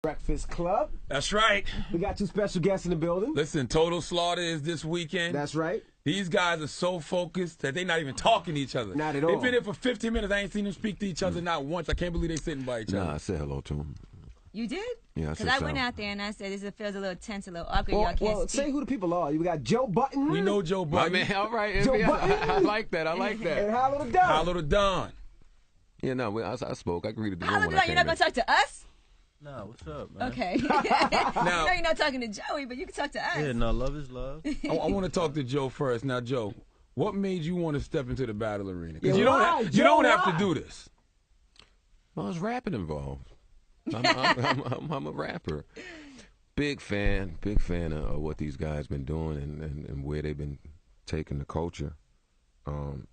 Breakfast Club. That's right. We got two special guests in the building. Listen, Total Slaughter is this weekend. That's right. These guys are so focused that they're not even talking to each other. Not at all. They've been here for 15 minutes. I ain't seen them speak to each other not once. I can't believe they sitting by each other. Nah, I said hello to them. You did? Yeah, because I went out there and I said this feels a little tense, a little awkward. Y'all can't speak. Say who the people are. We got Joe Budden. We know Joe Budden. My man, all right. Joe Budden. I like that. I like that. And Hollow the Don. Hollow the Don. Yeah, no, I spoke. I greeted the room Hollow when the I Don, you're came not going to talk to us? Nah, what's up, man? Okay. Now, I know you're not talking to Joey, but you can talk to us. Yeah, no, love is love. I want to talk to Joe first. Now, Joe, what made you want to step into the battle arena? Because Yeah, you don't have to do this. Well, there's rapping involved. I'm a rapper. Big fan of what these guys been doing and where they've been taking the culture, and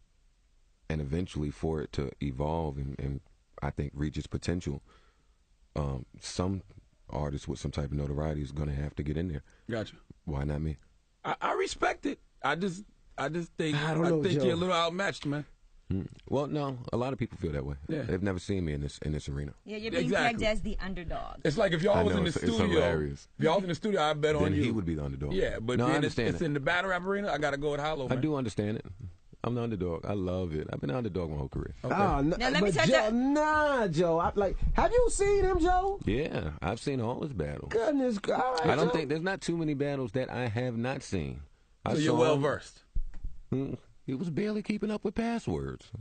eventually for it to evolve and I think reach its potential. Some artists with some type of notoriety is going to have to get in there. Gotcha. Why not me? I respect it. I just think I don't know, think Joe. you're a little outmatched, man. Well, no, a lot of people feel that way. Yeah. They've never seen me in this arena. Yeah, you're being Exactly. pegged as the underdog. It's like if y'all I was know, in the it's studio. hilarious. If y'all was in the studio, I bet on Then you. he would be the underdog. Yeah, but no, I then understand it's it. in the battle rap arena. I got to go with Hollow, I man. do understand it. I'm the underdog. I love it. I've been an underdog my whole career. Okay. Now, let me but touch Joe, up. Nah, Joe. Have you seen him, Joe? Yeah, I've seen all his battles. Goodness, all right, I don't Joe. think there's not too many battles that I have not seen. So you're well versed. He was barely keeping up with passwords.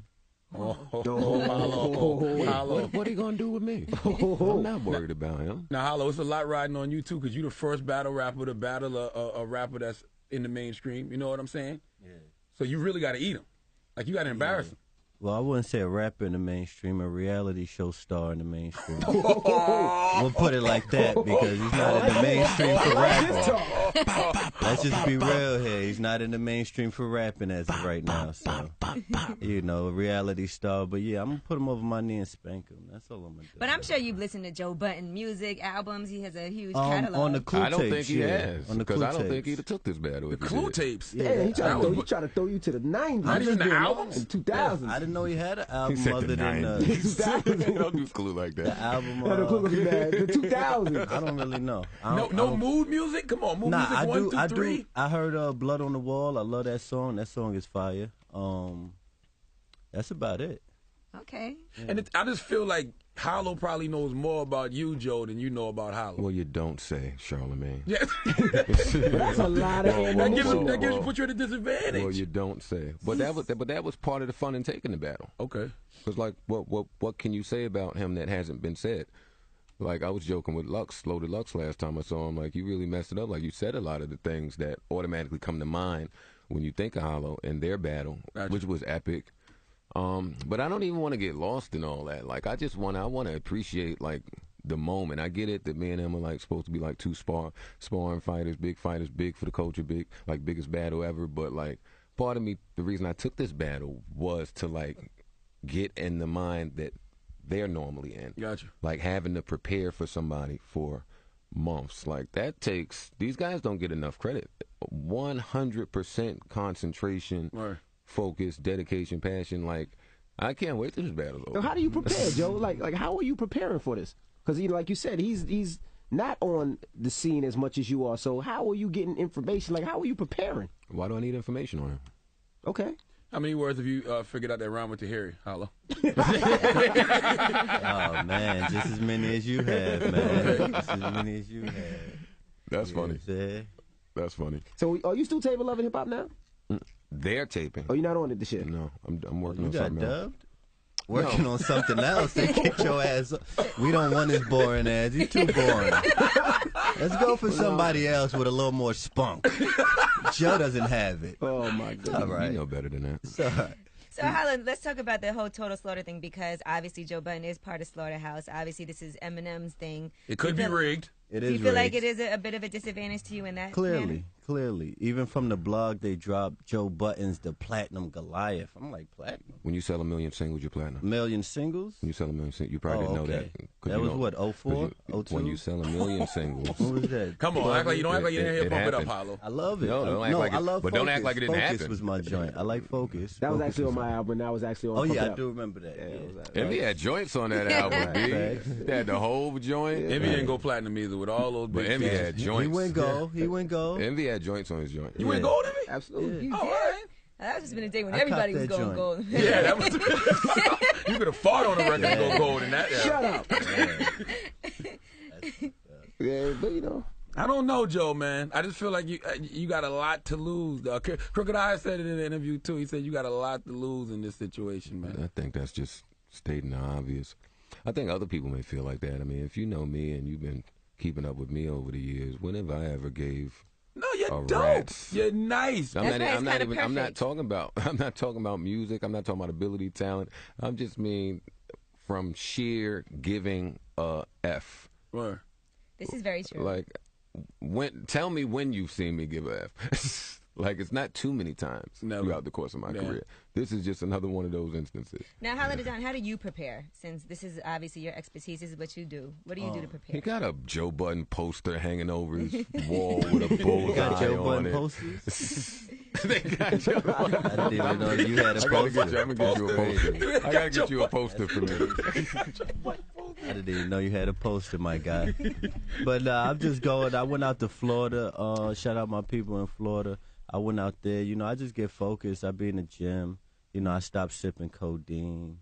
Hollow. What are you gonna do with me? I'm not worried about him. Now, Hollow, it's a lot riding on you too, because you're the first battle rapper to battle a rapper that's in the mainstream. You know what I'm saying? Yeah. So you really got to eat him. Like you got to embarrass him. Well, I wouldn't say a rapper in the mainstream, a reality show star in the mainstream. We'll put it like that because he's not in the mainstream for rapping. Let's just be real here. He's not in the mainstream for rapping as of right now. So, you know, a reality star. But yeah, I'm going to put him over my knee and spank him. That's all I'm going to do. But I'm sure you've listened to Joe Budden music, albums. He has a huge catalog. On the Clue I don't tapes, think he yeah. has On the because Clue I don't think tapes. he'd have took this battle. The if he Clue did. tapes. Yeah, he tried That to throw you to the 90s. Not even the albums? In 2000s. I didn't know he had an He album said other the than 90s. Don't do Clue like the that. album. The Clue was bad. The 2000s. I don't really know. I No don't- mood music? Come on, mood Nah, music I 1 do. through 3. I heard Blood on the Wall. I love that song. That song is fire. That's about it. Okay. And I just feel like Hollow probably knows more about you, Joe, than you know about Hollow. Well, you don't say, Charlemagne. Yeah. That's a lot of ammunition. that gives you, put you at a disadvantage. Well, you don't say. But that was part of the fun in taking the battle. Okay. Because like, what can you say about him that hasn't been said? Like I was joking with Loaded Lux last time I saw him. Like you really messed it up. Like you said a lot of the things that automatically come to mind when you think of Hollow and their battle, Gotcha. which was epic. But I don't even want to get lost in all that. Like I want to appreciate like the moment. I get it that me and him are like supposed to be like two sparring fighters, big for the culture, biggest battle ever. But like part of me, the reason I took this battle was to like get in the mind that they're normally in. Gotcha. Like having to prepare for somebody for months. Like that takes, these guys don't get enough credit. 100% concentration, Right. focus, dedication, passion. Like I can't wait till this battle's over. So how do you prepare, Joe? Like how are you preparing for this? Because like you said, he's not on the scene as much as you are. So how are you getting information? Like how are you preparing? Why do I need information on him? Okay. How many words have you figured out that rhyme with Tahiri, Hollow? Oh man, just as many as you have, man. Just as many as you have. That's funny. Yeah. That's funny. So are you still taping Love and Hip Hop now? They're taping. Oh, you're not on it this year? No, I'm working You on got something else. dubbed? Working on something else. They kicked your ass up. We don't want his boring ass. He's too boring. Let's go for somebody else with a little more spunk. Joe doesn't have it. Oh my God! All right. You know better than that. It's all right. So, Holland, let's talk about the whole Total Slaughter thing because obviously Joe Budden is part of Slaughterhouse. Obviously, this is Eminem's thing. It could be rigged. It Do is you feel like rigged. it is a bit of a disadvantage to you in that Clearly. manner? clearly. Even from the blog, they dropped Joe Budden's The Platinum Goliath. I'm like, platinum? When you sell 1 million singles, you're platinum. Million singles? When you sell 1 million singles, you probably didn't know that. That was what, 04, 02? When you sell 1 million singles. What was that? Come on, act like you don't act like you didn't hear Pump It Up, Hollow. I love it. No, don't act like it. I love But Focus. don't act like it didn't Focus happen. was my joint. I like Focus. That was Focus actually on my album. That was actually on. Oh, Pump yeah, It I Up. do remember that. Yeah. Envy had joints on that album, B. They had the whole joint. Envy didn't go platinum either with all those But big Envy fans. had joints. He went gold. Envy had joints on his joint. You went gold, Envy? Absolutely. Oh, all right. That was just been a day when I everybody copped was that going joint. gold. Yeah, that was. You could have fought on the record and go gold in that era. Shut up. Yeah, but you know. I don't know, Joe, man. I just feel like you got a lot to lose. Crooked Eye said it in an interview, too. He said you got a lot to lose in this situation, man. I think that's just stating the obvious. I think other people may feel like that. I mean, if you know me and you've been keeping up with me over the years, when have I ever gave No, you're a dope. rat's? You're nice. I'm That's not, why it's I'm not kinda even. I'm not perfect. talking about. I'm not talking about music. I'm not talking about ability, talent. I'm just mean from sheer giving a f. Word. This is very true. Like, tell me when you've seen me give a f. Like, it's not too many times Never. throughout the course of my Yeah. career. This is just another one of those instances. Now, Holla Down, how do you prepare? Since this is obviously your expertise, this is what you do. What do you do to prepare? He got a Joe Budden poster hanging over his wall with a bullseye Got Joe on Budden it. posters? They got Joe Budden. I didn't even know you had a I gotta get you. poster. I'm gonna get you a poster. I gotta get you a poster for me. I didn't even know you had a poster, my guy. But I'm just going. I went out to Florida. Shout out my people in Florida. I went out there. You know, I just get focused. I be in the gym. You know, I stopped sipping codeine.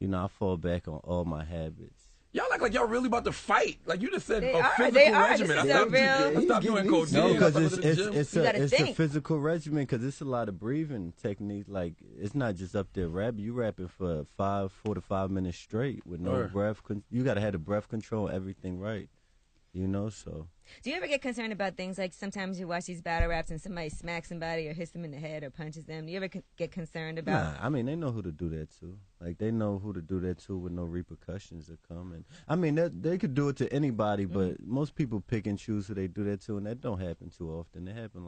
You know, I fall back on all my habits. Y'all act like y'all really about to fight. Like you just said, They a are. physical They are. regimen. This is I a stopped, real- I stopped doing codeine. No, I because stopped going to the gym. it's You gotta a think. physical regimen. Because it's a lot of breathing techniques. Like it's not just up there rapping. You rapping for 4 to 5 minutes straight with no Sure. breath. You gotta have the breath control, everything right. You know, so. Do you ever get concerned about things like sometimes you watch these battle raps and somebody smacks somebody or hits them in the head or punches them? Do you ever get concerned about? Nah, I mean they know who to do that to. Like they know who to do that to with no repercussions that come. And I mean they could do it to anybody, but most people pick and choose who they do that to, and that don't happen too often. It happened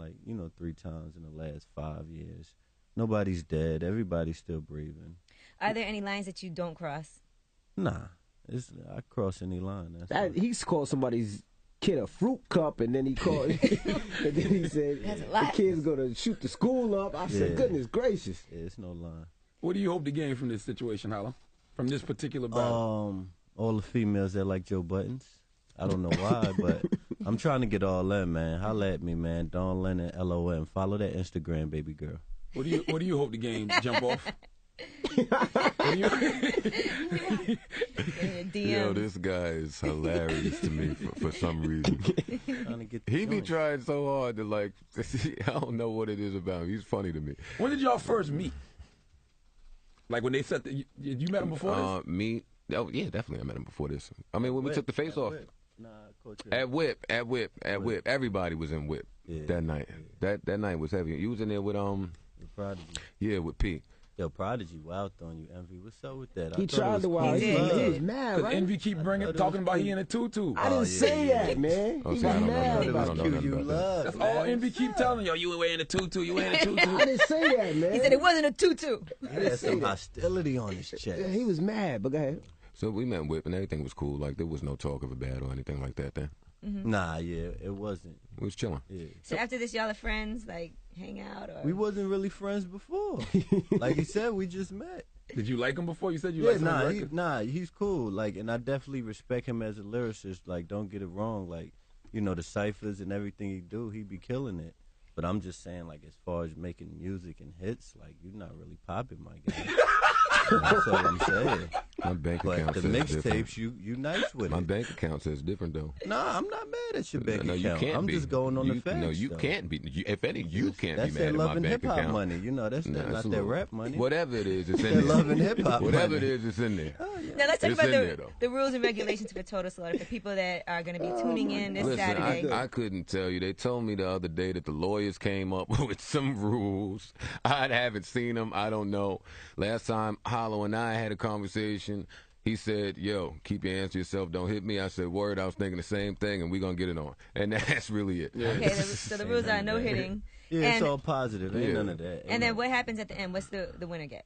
3 times in the last 5 years. Nobody's dead. Everybody's still breathing. Are there any lines that you don't cross? Nah, I cross any line. That's all. He's called somebody's kid a fruit cup, and then he called, and then he said That's a the lot. kid's gonna shoot the school up. I said, Yeah. goodness gracious. Yeah, it's no line. What do you hope to gain from this situation, Hollow? From this particular battle? All the females that like Joe Buttons. I don't know why, but I'm trying to get all in, man. Holla at me, man. Dawn Lennon, LOM. Follow that Instagram, baby girl. What do you hope to gain? Jump off? What do you? Yo, this guy is hilarious to me for some reason. Trying to get the He be joint. trying so hard to I don't know what it is about him. He's funny to me. When did y'all first meet? Like when they set you met him before this? Me? Oh, yeah, definitely I met him before this. I mean, when we took the face off. Nah, Coach. At Whip. Everybody was in Whip Yeah. that night. That night was heavy. You was in there with Prodigy. yeah, with P. Yo, Prodigy, wild on you, Envy. What's up with that? He tried to while He he did. was mad, Because right? Envy keep talking about he in a tutu. I didn't say that, man. Oh, He see, was I don't know mad nothing. I about don't know it. nothing about that. That's all Envy keep telling yo. You ain't wearing a tutu. You wearing a tutu. I didn't say that, man. He said it wasn't a tutu. He had some hostility on his chest. Yeah, he was mad, but go ahead. So we met Whip and everything was cool. Like there was no talk of a battle or anything like that then. Nah, yeah, it wasn't. We was chilling. Yeah. So after this, y'all are friends, like hang out, or We wasn't really friends before. Like he said, we just met. Did you like him before? You said you Yeah, liked him on record. he's cool. Like, and I definitely respect him as a lyricist. Like, don't get it wrong. Like, you know, the ciphers and everything he do, he be killing it. But I'm just saying, like, as far as making music and hits, like, you're not really popping, my guy. That's all I'm saying. My bank But account the says different. mixtapes, you nice with My it. bank account says different though. Nah, I'm not mad at your bank No, you account. can't I'm be. just going on the facts. No, you though. can't be. If any, you can't That's be that mad at love my and bank hip hop account. money. You know, that's Nah, not it's a that little- rap money. Whatever it is, it's in That there. love and hip hop Whatever money. it is, it's in there. now let's talk It's about in there, though. the rules and regulations for Total Slaughter for people that are going to be tuning in this Listen, Saturday. I couldn't tell you. They told me the other day that the lawyers came up with some rules. I haven't seen them. I don't know. Last time Hollow and I had a conversation, He said, yo, keep your hands to yourself, don't hit me. I said, word, I was thinking the same thing, and we're going to get it on. And that's really it. Yeah. Okay, so the rules are no hitting. Yeah, it's And- all positive. Ain't Yeah. none of that. And then what happens at the end? What's the winner get?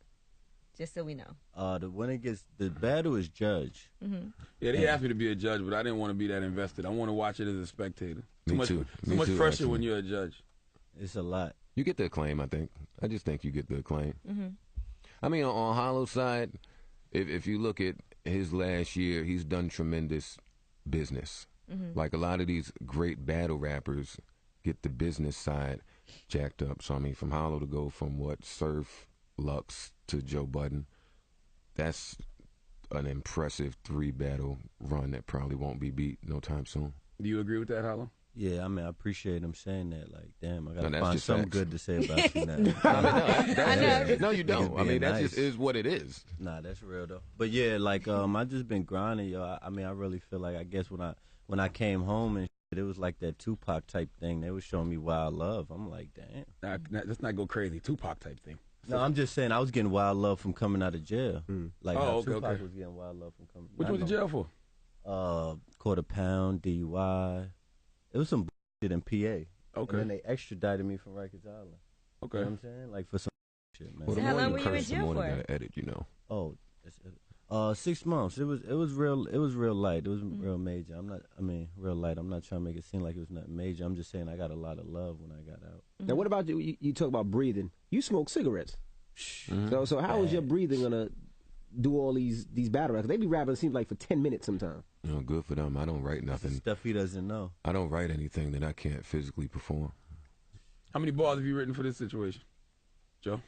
Just so we know. The winner gets the battle is judged. Yeah, they asked me to be a judge, but I didn't want to be that invested. I want to watch it as a spectator. Me much, too. Too Me much too, pressure actually. when you're a judge. It's a lot. You get the acclaim, I think. I just think you get the acclaim. Mm-hmm. I mean, on Hollow's side, if you look at his last year, he's done tremendous business. Mm-hmm. Like a lot of these great battle rappers get the business side jacked up. So, I mean, from Hollow to go from Surf, Lux to Joe Budden, that's an impressive 3-battle run that probably won't be beat no time soon. Do you agree with that, Hollow? Yeah, I mean, I appreciate him saying that. Like, damn, I gotta that's find just something facts. good to say about you now. I know. No, you don't. Niggas I mean, being that nice. just is what it is. Nah, that's real though. But yeah, like I just been grinding, yo. I mean, I really feel like I guess when I came home and shit, it was like that Tupac type thing. They was showing me wild love. I'm like, damn. Let's not go crazy. Tupac type thing. No, I'm just saying I was getting wild love from coming out of jail. Like how okay, Tupac okay. was getting wild love from coming. What you went to jail for? Quarter pound, DUI. It was some shit in PA. Okay. And then they extradited me from Rikers Island. Okay. You know what I'm saying? Like for some shit, man. Well, So the how more long you were you in curse, the jail more for? they gotta edit, you know. Oh, 6 months. It was real light. It was real major. Real light. I'm not trying to make it seem like it was not major. I'm just saying I got a lot of love when I got out. Now, what about you? You talk about breathing. You smoke cigarettes. So how is your breathing gonna do all these battle raps? They be rapping, it seems like, for 10 minutes sometimes. You know, good for them. I don't write That's the nothing. stuff he doesn't know. I don't write anything that I can't physically perform. How many bars have you written for this situation, Joe?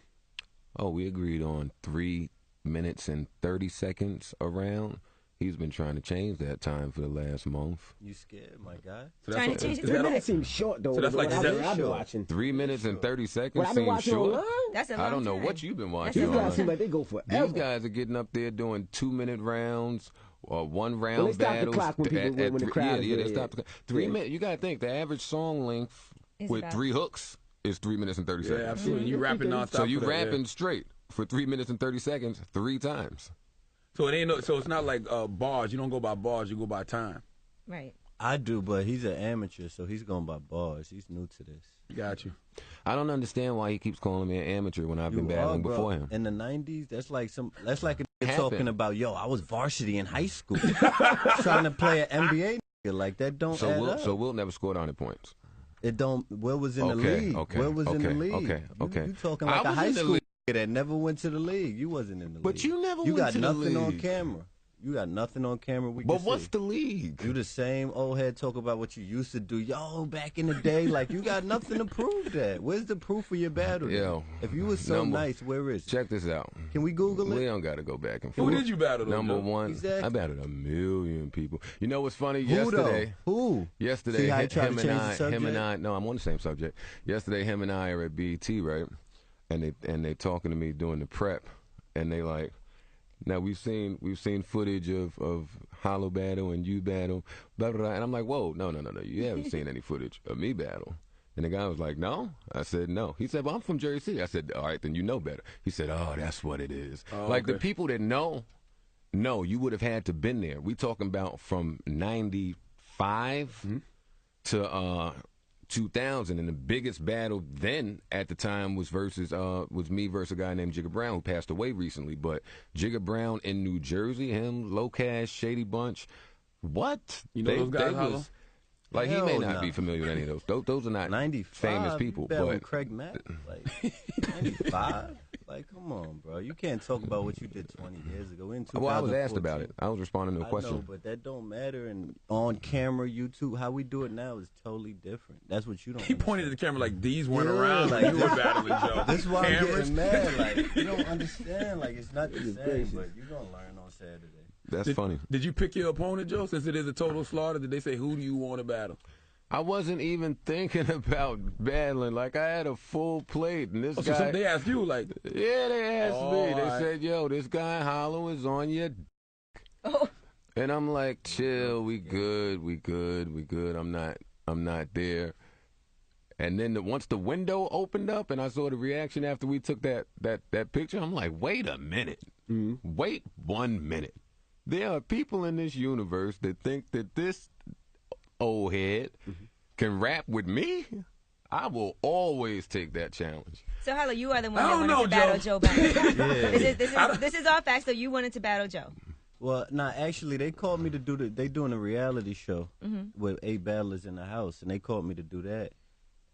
Oh, we agreed on 3 minutes and 30 seconds around. He's been trying to change that time for the last month. You scared, my guy? So Trying to what- change is it 3 that- minutes seems short, though. So that's like I've seven- been watching. 3 minutes and 30 seconds Well, I've been seems watching short. online. That's a long I don't know time. what you've been That's watching These a guys long seem online. like they go forever. These guys are getting up there doing 2-minute rounds or 1-round Well, they stop the battles. clock when people- when the crowd is yeah, they there, stop the clock. 3 minutes. You got to think the average song length Is with about- 3 hooks is 3 minutes and 30 Yeah, seconds. absolutely. You rapping nonstop. So you for that, yeah. rapping straight for 3 minutes and 30 seconds 3 times. So it ain't no. So it's not like bars. You don't go by bars. You go by time. Right. I do, but he's an amateur, so he's going by bars. He's new to this. Got you. I don't understand why he keeps calling me an amateur when I've been You battling are, bro. before him. In the 90s, that's like a nigga Happened. talking about, yo, I was varsity in high school. Trying to play an NBA nigga. Like, that don't add up. So Will never scored 100 points. It don't. Will was in the Okay, league. okay, Will was in the okay, league. okay, okay. You talking I like a was high in the school league. nigga that never went to the league. You wasn't in the league. But you never You went got to the nothing on league. camera. You got nothing on camera. We But can what's see. the league? You the same old head talk about what you used to do. Yo, back in the day, like you got nothing to prove that. Where's the proof for your battle? Yo, if you was so number- nice, where is it? Check this out. Can we Google We it? don't got to go back and Who forth. did you battle? Though, Number Joe? one, Exactly. I battled 1,000,000 people. You know what's funny? Who Yesterday, though? Who? yesterday, See how you try to him change and the I, subject? no, I'm on the same subject. Yesterday, him and I are at BET, right? And they talking to me doing the prep, and they like, now we've seen footage of Hollow battle and you battle, blah blah blah. And I'm like, whoa, no, you haven't seen any footage of me battle. And the guy was like, no. I said, no. He said, well, I'm from Jersey City. I said, all right, then you know better. He said, oh, that's what it is. Like the okay. people that know, you would have had to been there. We talking about from 95 to 2000, and the biggest battle then at the time was me versus a guy named Jigga Brown who passed away recently. But Jigga Brown in New Jersey, him, Low Cash, Shady Bunch, what? You know those guys, Hollow? Like Hell he may not no. be familiar with any of those. Those are not 95. famous people. You battled But Craig Mack, like 95. Like, come on, bro. You can't talk about what you did 20 years ago. In well, I was asked 2014. about it. I was responding to a I question. know, but that don't matter. And on camera, YouTube, how we do it now is totally different. That's what you don't. He pointed at the camera like these weren't Yeah, around. like- Like you were battling Joe. This is why I'm Cameras. getting mad. Like, you don't understand. Like, it's not the same, but you're gonna learn on Saturday. That's funny. Did you pick your opponent, Joe? Since it is a total slaughter, did they say who do you want to battle? I wasn't even thinking about battling. Like I had a full plate, and this Oh, guy. so they asked you like, Yeah, they asked Oh, me. They all right. said, "Yo, this guy Hollow is on your." Oh. And I'm like, "Chill, we good. I'm not there." And then once the window opened up, and I saw the reaction after we took that picture, I'm like, "Wait a minute. Wait 1 minute. There are people in this universe that think that this old head can rap with me. I will always take that challenge. So, Harlow, you are the one that wanted to battle Joe Budden. This is all facts, so you wanted to battle Joe. Well, actually, they called me to do they doing a reality show with 8 battlers in the house, and they called me to do that.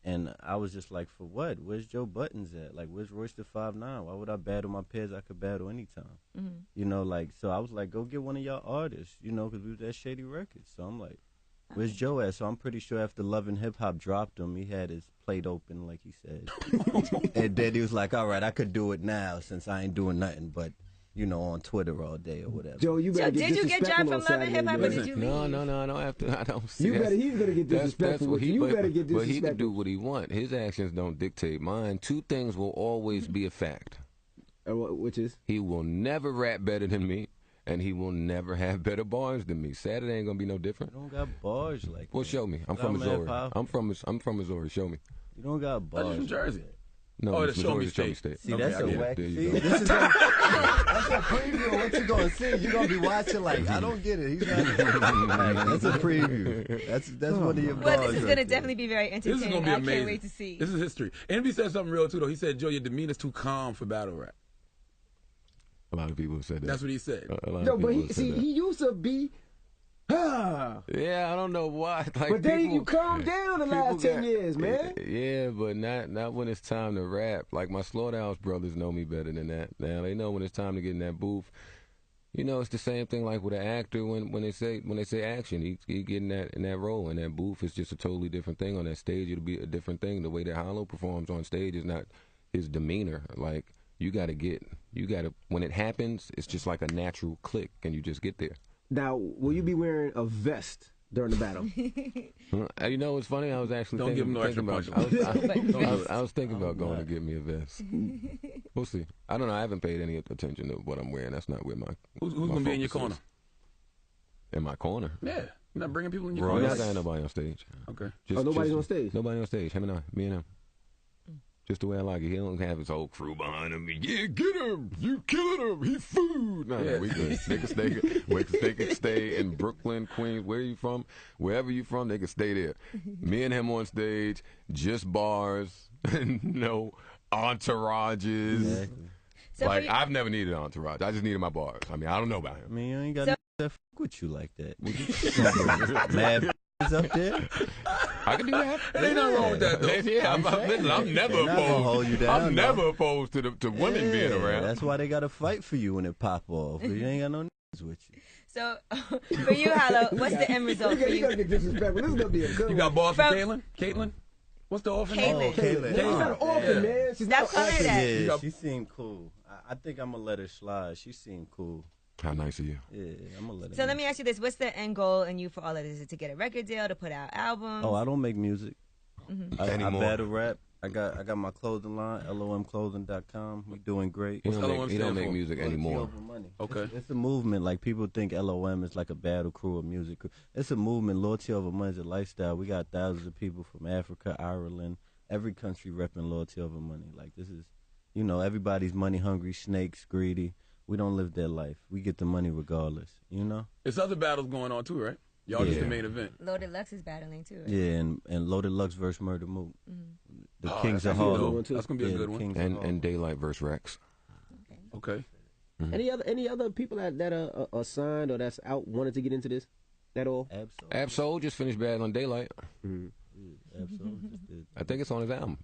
And I was just like, for what? Where's Joe Buttons at? Like, where's Royce the 5'9"? Why would I battle my peers I could battle anytime? You know, like, so I was like, go get one of y'all artists, you know, because we was at Shady Records. So I'm like, where's Joe at? So I'm pretty sure after Love and Hip Hop dropped him, he had his plate open, like he said. And then he was like, all right, I could do it now since I ain't doing nothing but, you know, on Twitter all day or whatever. Joe, you better get did you get dropped from Love and Hip Hop, or did you leave? No, I don't have to. I don't see You better, he's going to get disrespectful with you. You better get disrespectful. But he can do what he wants. His actions don't dictate mine. 2 things will always be a fact. Which is? He will never rap better than me, and he will never have better bars than me. Saturday ain't going to be no different. You don't got bars like that. Well, show me. I'm from Missouri. I'm from Missouri. Show me. You don't got bars. That's from Jersey. No, the Show Me State. See, Okay, that's a I get wack. There you See, go. this is that's a preview of what you gonna see. You're gonna be watching like, I don't get it. He's not. That's a preview. That's one of your bars. Well, this is right going to there. definitely be very entertaining. This is going to be amazing. I can't wait to see. This is history. Envy said something real, too, though. He said, Joe, your demeanor's too calm for battle rap. A lot of people have said that. That's what he said. No, but he used to be. Yeah, I don't know why. Like, But then people, you calmed down the last 10 years, man. Yeah, but not when it's time to rap. Like, my Slaughterhouse brothers know me better than that. Now they know when it's time to get in that booth. You know, it's the same thing like with an actor when they say action, he get in that role, and that booth is just a totally different thing. On that stage, it'll be a different thing. The way that Hollow performs on stage is not his demeanor. Like, you gotta when it happens, it's just like a natural click, and you just get there. Now, will you be wearing a vest during the battle? You know, it's funny. I was actually Don't give him no extra punch. I was thinking about going to get me a vest. We'll see. I don't know. I haven't paid any attention to what I'm wearing. That's not where my Who's going to be in your corner? In my corner? Yeah. You're not bringing people in your We're corner? not got nobody on stage. Okay. Nobody's on stage? Nobody on stage. Him and I. Me and him. Just the way I like it. He don't have his whole crew behind him. Yeah, get him! You killing him! He food! No, we good. They can stay in Brooklyn, Queens. Where you from? Wherever you from, they can stay there. Me and him on stage, just bars, no entourages. Exactly. So like, I've never needed an entourage. I just needed my bars. I mean, I don't know about him. I mean, you ain't got that fuck with you like that. Mad up there. I can do that. There ain't nothing wrong with that, though. Yeah, I'm never opposed. I'm never opposed to women being around. That's why they got to fight for you when it pop off. You ain't got no niggas with you. So, for you, Hollow, what's the end result for you? You gotta get disrespectful. This is gonna be a good one. You got balls for Caitlin? Caitlin? What's the orphan name? Caitlin. She's not an orphan, man. She's not an orphan. Yeah, she seemed cool. I think I'm gonna let her slide. She seemed cool. How nice of you. Yeah, I'm gonna let her. So let me ask you this: what's the end goal in you for all of this? Is it to get a record deal, to put out albums? Oh, I don't make music. I battle rap. I got my clothing line, lomclothing.com. We doing great. He don't make music anymore. Okay. It's a movement. Like, people think LOM is like a battle crew or music crew. It's a movement. Loyalty over money is a lifestyle. We got thousands of people from Africa, Ireland, every country repping loyalty over money. Like, this is, you know, everybody's money hungry, snakes, greedy. We don't live their life. We get the money regardless, you know? There's other battles going on too, right? Y'all just the main event. Loaded Lux is battling too, right? Yeah, and Loaded Lux versus Murder Mook. The Kings of That's Harlem. That's going to be a good one. And Daylight versus Rex. Okay. Any other people that are signed or that's out wanted to get into this at all? Absol just finished battling Daylight. Absol just did. I think it's on his album.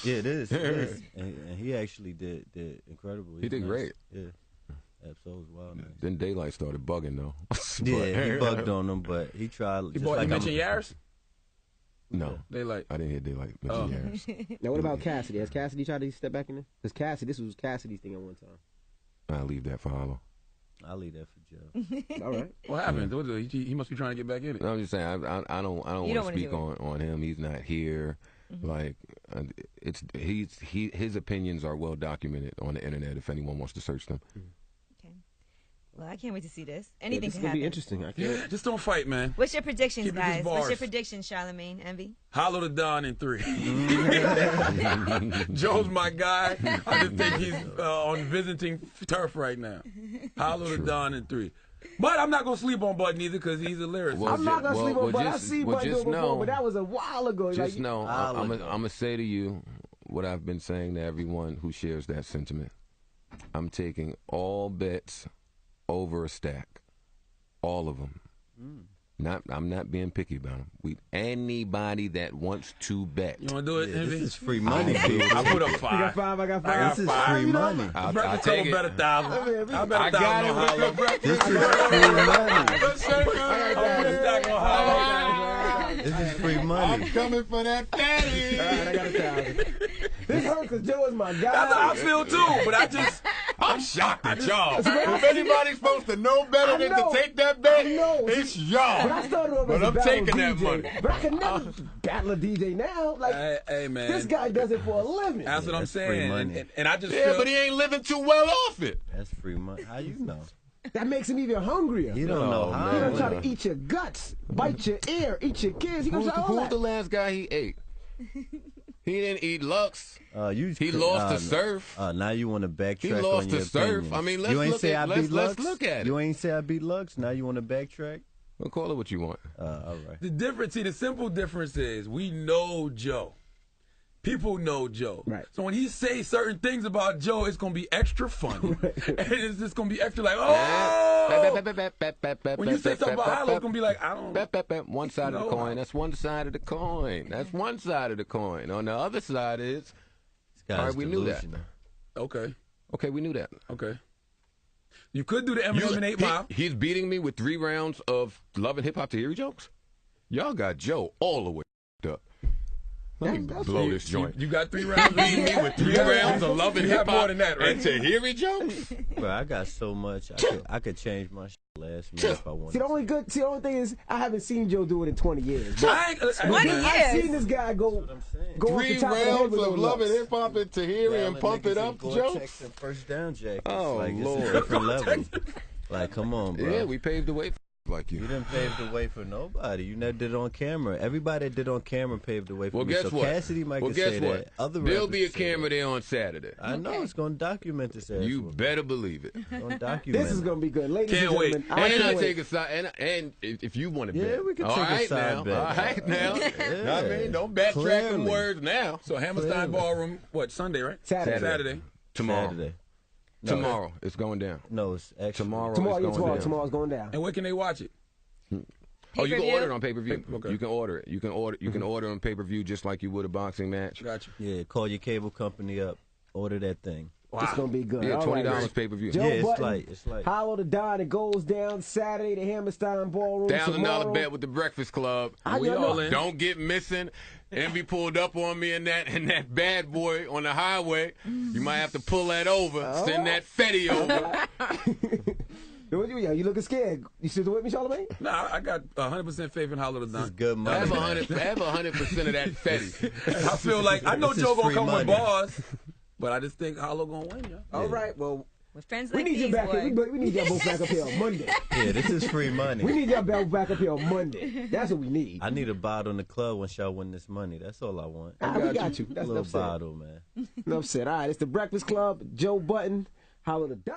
Yeah, it is. And he actually did incredible. He did great. Yeah. Absol was wild, man. Then Daylight started bugging, though. Yeah, he bugged on him, but he tried. You mentioned Yaris? No. Daylight. I didn't hear Daylight mention Yaris. Now, what about Cassidy? Has Cassidy tried to step back in there? Because this was Cassidy's thing at one time. I'll leave that for Hollow. I'll leave that for Joe. All right. What happened? He must be trying to get back in it. No, I'm just saying, I don't want to speak on him. He's not here. Like, his opinions are well documented on the internet if anyone wants to search them. Okay. Well, I can't wait to see this. Anything this can is gonna happen. be interesting. Yeah, just don't fight, man. What's your predictions, Keep it just guys? bars. What's your predictions, Charlamagne, Envy? Hollow the Don in 3. Joe's my guy. I just think he's on visiting turf right now. Hollow the Don in 3. But I'm not gonna sleep on Budden either because he's a lyricist. Well, I'm not gonna sleep on Budden. I see Budden just before, know, but that was a while ago. Just like, know, I'm gonna say to you what I've been saying to everyone who shares that sentiment. I'm taking all bets over a stack, all of them. I'm not being picky about them. Anybody that wants to bet. You want to do it, Envy? This is free money, dude. I put up 5. You got 5. I got 5. This is free money. I'll take it. Bet 1,000. I bet 1,000 I got it on with Hollow. This is free money. I put a stack on Hollow. This is free money. Coming for that fatty. All right, I got 1,000. This hurts because Joe is my guy. That's how I feel too, but I'm shocked at y'all. If anybody's supposed to know better than to take that bet, it's y'all. But I started off as But a I'm battle taking that DJ. money. But I can never battle a DJ now. Like, hey man, this guy does it for a living. that's what I'm that's free saying. money. And I just Yeah, feel, but he ain't living too well off it. That's free money. How you know? That makes him even hungrier. You don't know how. He don't try to eat your guts, bite your ear, eat your kids. He gonna try all Who's that. the last guy he ate? He didn't eat Lux. He lost to Surf. Now you want to backtrack. He lost on to your Surf. opinions. I mean, you ain't say I beat let's Lux. look at it. You ain't say I beat Lux. Now you want to backtrack. Well, call it what you want. All right. the difference. See, the simple difference is we know Joe. People know Joe. Right. So when he says certain things about Joe, it's gonna be extra funny, and it's just gonna be extra like, oh. When you say something about Hollow, it's gonna be like, I don't. One side of the coin. That's one side of the coin. That's one side of the coin. On the other side is. All right, we knew that. Okay. Okay, we knew that. Okay. You could do the Eminem and 8 Mile. He's beating me with 3 rounds of Love and Hip Hop Theory jokes. Y'all got Joe all the way up. Let me blow this joint. You got 3 rounds. Beating me with 3 rounds of Love and You Hip have more Hop than that, right? and Tahiri jokes. Bro, I got so much. I could change my shit last minute if I wanted. See, the only thing is, I haven't seen Joe do it in 20 years. But I ain't, 20 years. I've seen this guy go off the 3 top of the head rounds with of those Love and looks. Hip Hop and Tahiri and Pump It Up jokes. And first down jackets. Oh, like, Lord. It's a different level. Like, come on, bro. Yeah, we paved the way for like you. You didn't pave the way for nobody. You never did it on camera. Everybody that did on camera paved the way for Well, me. guess So what? Cassidy might Well, could guess say what? that. Other There'll rappers be a say camera that. there on Saturday. I know it's gonna document this ass. You better believe it. Gonna document. This is going to be good. Ladies Can't and wait. gentlemen, I And I can't take wait. a side, and if you want to bet, Yeah, we can all take a right side now, bet. all right now. Yeah. I mean, don't backtrack them Clearly. words now. So Hammerstein Ballroom, what, Sunday, right? Saturday. Tomorrow, Saturday. tomorrow, it's going down. No, it's actually Tomorrow, Tomorrow, it's going down. tomorrow's going down. And where can they watch it? Oh, you can Pay-per-view? order it on pay-per-view. Okay. You can order it. You can order on pay-per-view just like you would a boxing match. Gotcha. Yeah, call your cable company up. Order that thing. It's going to be good. Yeah, All right, $20 pay-per-view. Joe Yeah, it's Budden, like- it's like- Hollow the Don, it goes down Saturday, the Hammerstein Ballroom. $1,000 tomorrow. bet with the Breakfast Club. We all in. Don't get missing. Envy pulled up on me and that bad boy on the highway. You might have to pull that over. Send that Fetty over. You looking scared. You still with me, Charlamagne? Nah, I got 100% faith in Hollow the This is Don. good money. Have man. 100% of that Fetty. I feel like I know This is Joe gonna free come with money. bars, but I just think Hollow gonna win, y'all. All right, well, With friends we like need you these, back boy. here. We need y'all both back up here on Monday. Yeah, this is free money. We need y'all both back up here on Monday. That's what we need. I need a bottle in the club once y'all win this money. That's all I want. We got you. A That's little enough said. bottle, man. Enough said. All right, it's the Breakfast Club. Joe Budden, Hollow the Don.